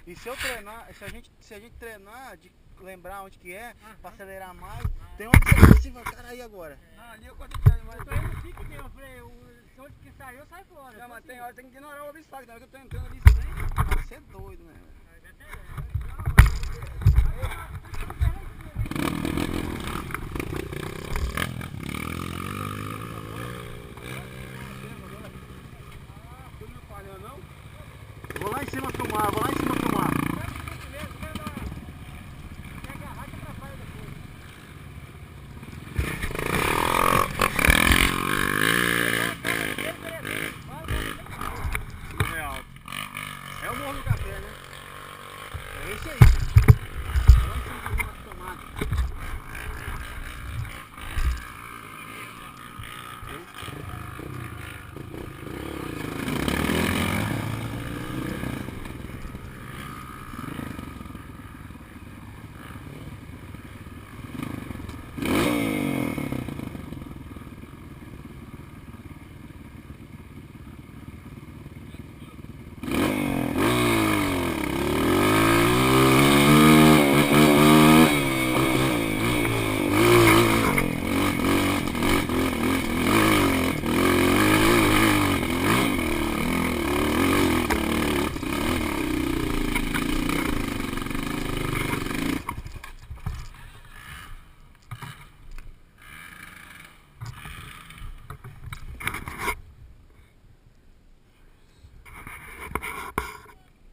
E se eu treinar, se a gente treinar, de lembrar onde que é, pra acelerar mais, tem onde você vai, cara, aí agora. Não, ali eu consigo, mas Eu tô indo pique mesmo, eu falei, se onde que saiu, sai fora. não, mas tem assim. hora tem que ignorar o obstáculo, na hora que eu tô entrando ali também. Você é doido, né? Tu não falhou não? Vou lá em cima filmar, vou lá em cima filmar. Não é alto. É o Morro do Café, né? É esse aí. Vou lá em cima filmar as tomadas.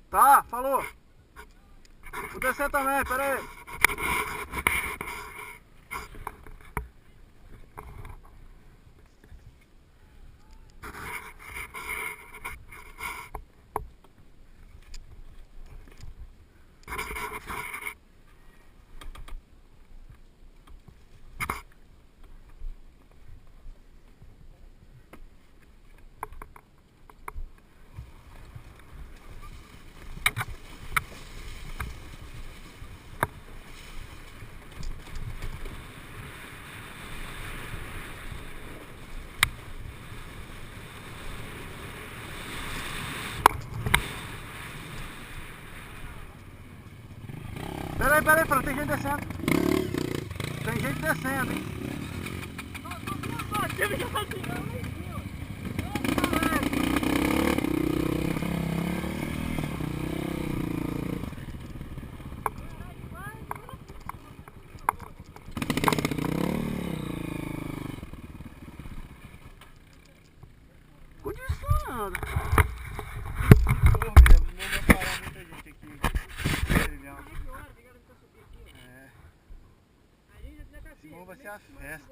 Tá, falou. Vou descer também, pera aí. Pera aí, Fran, tem gente descendo. Tem gente descendo, hein? Onde isso anda? Porra, não vai parar muita gente aqui. Legal. É. Esse morro vai ser a festa.